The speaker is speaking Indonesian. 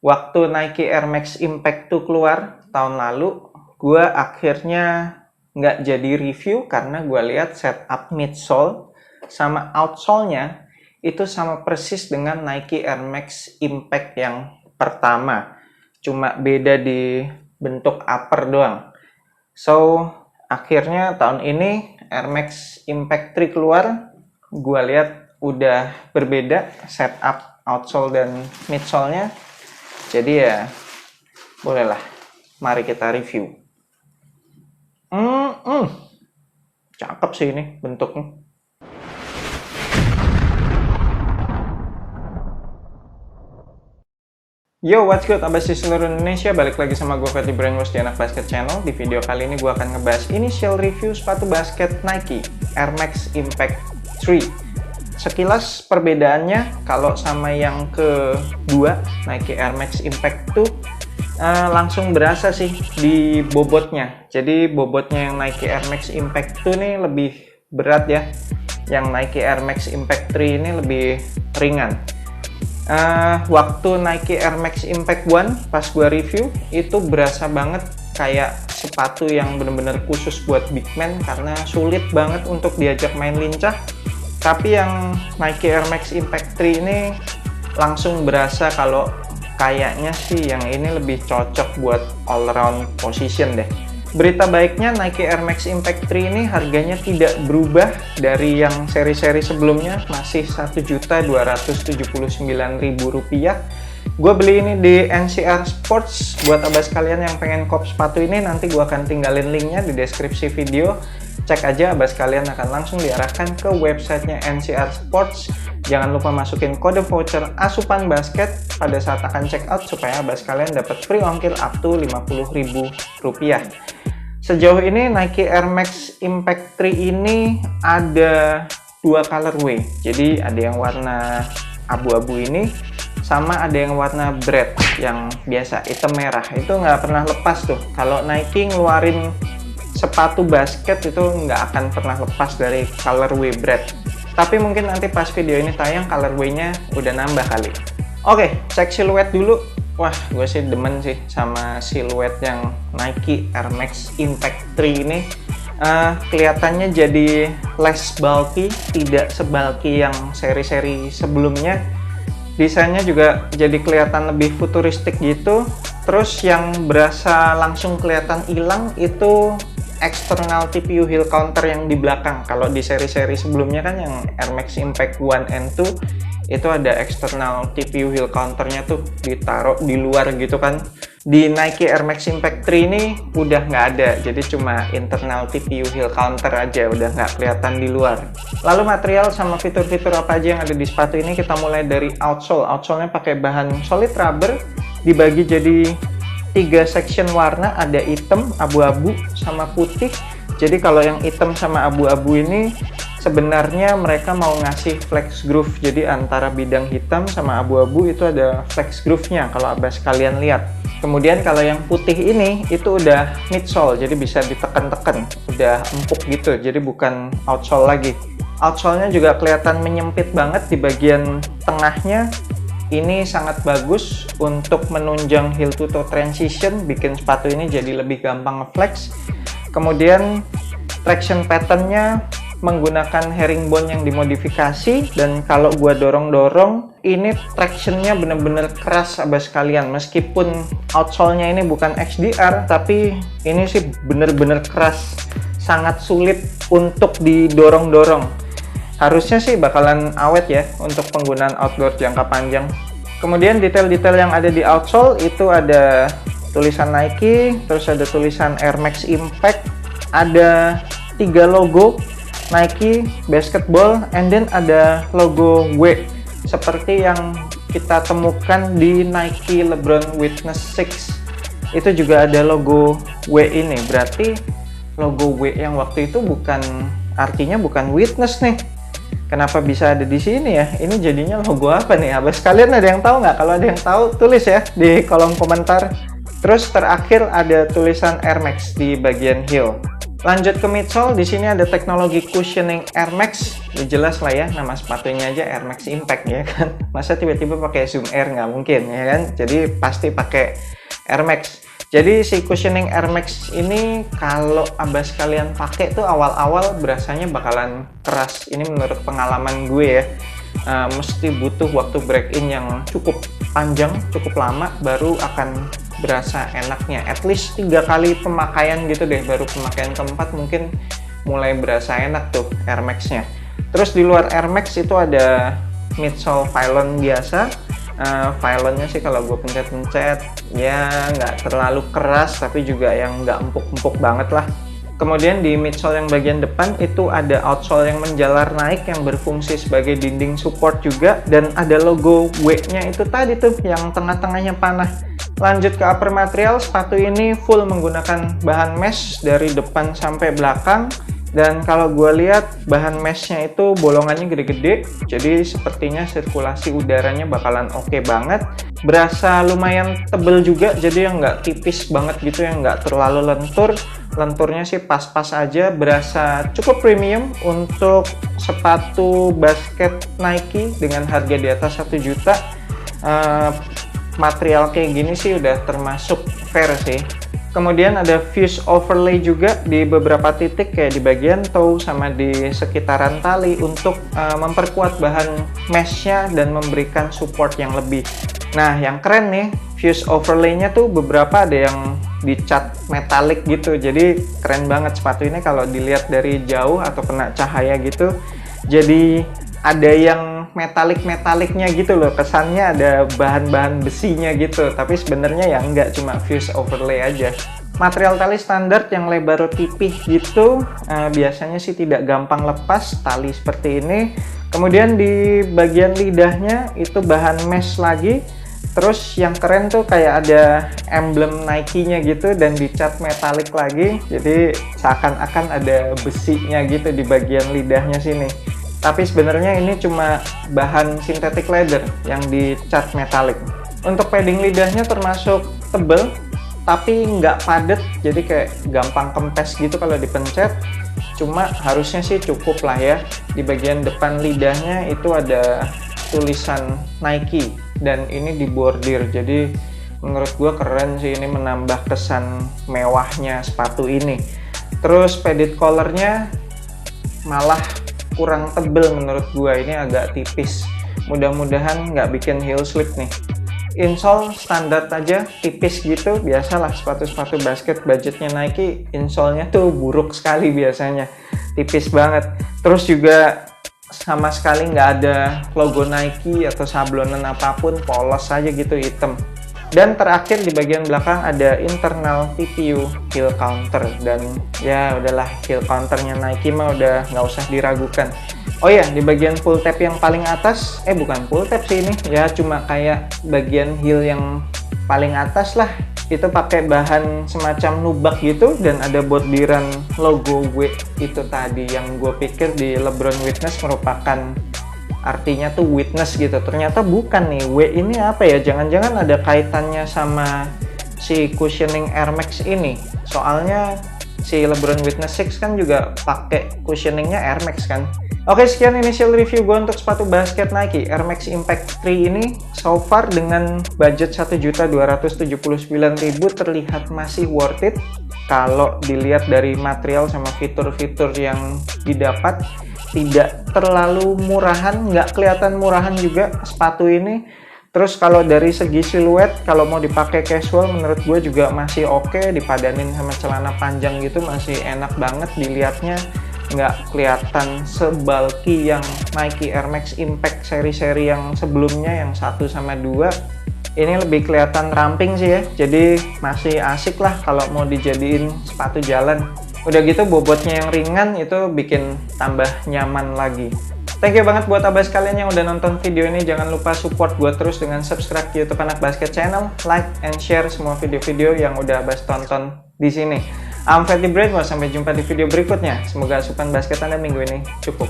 waktu Nike Air Max Impact tuh keluar tahun lalu, gue akhirnya nggak jadi review karena gue lihat setup midsole sama outsole-nya itu sama persis dengan Nike Air Max Impact yang pertama. Cuma beda di bentuk upper doang. So, akhirnya tahun ini Air Max Impact 3 keluar, gue lihat udah berbeda setup outsole dan midsole-nya. Jadi ya, bolehlah, mari kita review. Cakep sih ini bentuknya. Yo, what's good? Abas di seluruh Indonesia, balik lagi sama gue Ferdi Brainwash di Anak Basket Channel. Di video kali ini gue akan ngebahas initial review sepatu basket Nike Air Max Impact 3. Sekilas perbedaannya, kalau sama yang kedua Nike Air Max Impact 2 langsung berasa sih di bobotnya. Jadi bobotnya yang Nike Air Max Impact 2 nih lebih berat ya. Yang Nike Air Max Impact 3 ini lebih ringan. Waktu Nike Air Max Impact 1 pas gua review itu berasa banget kayak sepatu yang bener-bener khusus buat big man karena sulit banget untuk diajak main lincah. Tapi yang Nike Air Max Impact 3 ini langsung berasa kalau kayaknya sih yang ini lebih cocok buat all around position deh. Berita baiknya Nike Air Max Impact 3 ini harganya tidak berubah dari yang seri-seri sebelumnya, masih Rp1.279.000. Gue beli ini di NCR Sports. Buat abas kalian yang pengen kop sepatu ini, nanti gue akan tinggalin linknya di deskripsi video. Cek aja, abas kalian akan langsung diarahkan ke websitenya NCR Sports. Jangan lupa masukin kode voucher Asupan Basket pada saat akan check out supaya abas kalian dapat free ongkir up to Rp50.000. Sejauh ini Nike Air Max Impact 3 ini ada dua colorway. Jadi ada yang warna abu-abu ini, sama ada yang warna bread yang biasa hitam merah. Itu nggak pernah lepas tuh. Kalau Nike ngeluarin sepatu basket itu nggak akan pernah lepas dari colorway bread. Tapi mungkin nanti pas video ini tayang colorway-nya udah nambah kali. Oke, cek siluet dulu. Wah, gue sih demen sih sama siluet yang Nike Air Max Impact 3 ini. Kelihatannya jadi less bulky, tidak sebulky yang seri-seri sebelumnya. Desainnya juga jadi kelihatan lebih futuristik gitu. Terus yang berasa langsung kelihatan hilang itu external TPU heel counter yang di belakang. Kalau di seri-seri sebelumnya kan yang Air Max Impact 1 and 2 itu ada external TPU heel counternya tuh ditaruh di luar gitu kan. Di Nike Air Max Impact 3 ini udah nggak ada, jadi cuma internal TPU heel counter aja, udah nggak kelihatan di luar. Lalu material sama fitur-fitur apa aja yang ada di sepatu ini, kita mulai dari outsole. Outsole-nya pakai bahan solid rubber, dibagi jadi 3 section warna, ada hitam, abu-abu, sama putih. Jadi kalau yang hitam sama abu-abu ini sebenarnya mereka mau ngasih flex groove. Jadi antara bidang hitam sama abu-abu itu ada flex groove-nya kalau abas kalian lihat. Kemudian kalau yang putih ini itu udah midsole, jadi bisa ditekan-tekan, udah empuk gitu. Jadi bukan outsole lagi. Outsole-nya juga kelihatan menyempit banget di bagian tengahnya. Ini sangat bagus untuk menunjang heel to toe transition, bikin sepatu ini jadi lebih gampang ngeflex. Kemudian traction pattern-nya menggunakan herringbone yang dimodifikasi, dan kalau gua dorong-dorong ini traction-nya bener-bener keras abas kalian. Meskipun outsole-nya ini bukan XDR, tapi ini sih bener-bener keras, sangat sulit untuk didorong-dorong. Harusnya sih bakalan awet ya untuk penggunaan outdoor jangka panjang. Kemudian detail-detail yang ada di outsole itu ada tulisan Nike, terus ada tulisan Air Max Impact, ada 3 logo Nike basketball, and then ada logo W seperti yang kita temukan di Nike LeBron Witness 6. Itu juga ada logo W ini, berarti logo W yang waktu itu artinya bukan Witness nih. Kenapa bisa ada di sini ya? Ini jadinya logo apa nih? Abas kalian ada yang tahu nggak? Kalau ada yang tahu, tulis ya di kolom komentar. Terus terakhir ada tulisan Air Max di bagian heel. Lanjut ke midsole, di sini ada teknologi cushioning Air Max. Ya jelas lah ya, nama sepatunya aja Air Max Impact ya kan. Masa tiba-tiba pakai Zoom Air, nggak mungkin ya kan. Jadi pasti pakai Air Max. Jadi si cushioning Air Max ini kalau abas kalian pakai tuh awal-awal berasanya bakalan keras. Ini menurut pengalaman gue ya. Mesti butuh waktu break in yang cukup panjang, cukup lama baru akan berasa enaknya. At least 3 kali pemakaian gitu deh, baru pemakaian keempat mungkin mulai berasa enak tuh Air Max-nya. Terus di luar Air Max itu ada midsole Phylon biasa. Phylonnya sih kalau gue pencet-pencet ya nggak terlalu keras, tapi juga yang nggak empuk-empuk banget lah. Kemudian di midsole yang bagian depan itu ada outsole yang menjalar naik yang berfungsi sebagai dinding support juga, dan ada logo W-nya itu tadi tuh yang tengah-tengahnya panah. Lanjut ke upper material, sepatu ini full menggunakan bahan mesh dari depan sampai belakang, dan kalau gue lihat bahan meshnya itu bolongannya gede-gede, jadi sepertinya sirkulasi udaranya bakalan oke banget. Berasa lumayan tebel juga, jadi yang nggak tipis banget gitu, yang nggak terlalu lentur. Lenturnya sih pas-pas aja, berasa cukup premium untuk sepatu basket Nike dengan harga di atas 1 juta. Material kayak gini sih udah termasuk fair sih. Kemudian ada fuse overlay juga di beberapa titik kayak di bagian toe sama di sekitaran tali untuk memperkuat bahan meshnya dan memberikan support yang lebih. Nah yang keren nih, fuse overlay-nya tuh beberapa ada yang dicat metalik gitu, jadi keren banget sepatu ini kalau dilihat dari jauh atau kena cahaya gitu. Jadi ada yang metalik-metaliknya gitu loh, kesannya ada bahan-bahan besinya gitu, tapi sebenarnya ya enggak, cuma fuse overlay aja. Material tali standar yang lebar tipih gitu, biasanya sih tidak gampang lepas tali seperti ini. Kemudian di bagian lidahnya itu bahan mesh lagi. Terus yang keren tuh kayak ada emblem Nike-nya gitu dan dicat metalik lagi, jadi seakan-akan ada besinya gitu di bagian lidahnya sini. Tapi sebenarnya ini cuma bahan synthetic leather yang dicat metalik. Untuk padding lidahnya termasuk tebel, tapi nggak padat, jadi kayak gampang kempes gitu kalau dipencet. Cuma harusnya sih cukup lah ya. Di bagian depan lidahnya itu ada tulisan Nike dan ini dibordir, jadi menurut gue keren sih, ini menambah kesan mewahnya sepatu ini. Terus padded collarnya malah kurang tebel menurut gue, ini agak tipis. Mudah-mudahan nggak bikin heel slip nih. Insole standar aja, tipis gitu, biasalah sepatu-sepatu basket budgetnya Nike, insole-nya tuh buruk sekali biasanya, tipis banget. Terus juga sama sekali nggak ada logo Nike atau sablonan apapun, polos aja gitu, hitam. Dan terakhir di bagian belakang ada internal TPU heel counter, dan ya udahlah, heel counternya Nike mah udah nggak usah diragukan. Oh ya, di bagian full tap yang paling atas, bukan full tap sih ini, ya cuma kayak bagian heel yang paling atas lah, itu pakai bahan semacam nubak gitu dan ada bordiran logo W itu tadi yang gue pikir di LeBron Witness merupakan artinya tuh witness gitu, ternyata bukan nih. W ini apa ya, jangan-jangan ada kaitannya sama si cushioning Air Max ini, soalnya si LeBron Witness 6 kan juga pakai cushioningnya Air Max kan. Oke, sekian initial review gue untuk sepatu basket Nike Air Max Impact 3 ini. So far dengan budget 1.279.000 terlihat masih worth it kalau dilihat dari material sama fitur-fitur yang didapat. Tidak terlalu murahan, nggak kelihatan murahan juga sepatu ini. Terus kalau dari segi siluet, kalau mau dipakai casual menurut gue juga masih oke, dipadanin sama celana panjang gitu masih enak banget dilihatnya. Nggak kelihatan sebulky yang Nike Air Max Impact seri-seri yang sebelumnya, yang 1 sama 2. Ini lebih kelihatan ramping sih ya, jadi masih asik lah kalau mau dijadiin sepatu jalan. Udah gitu bobotnya yang ringan itu bikin tambah nyaman lagi. Thank you banget buat abas kalian yang udah nonton video ini. Jangan lupa support gue terus dengan subscribe ke YouTube Anak Basket Channel, like and share semua video-video yang udah abas tonton di sini. I'm Fatty Brain, sampai jumpa di video berikutnya. Semoga asupan basket Anda minggu ini cukup.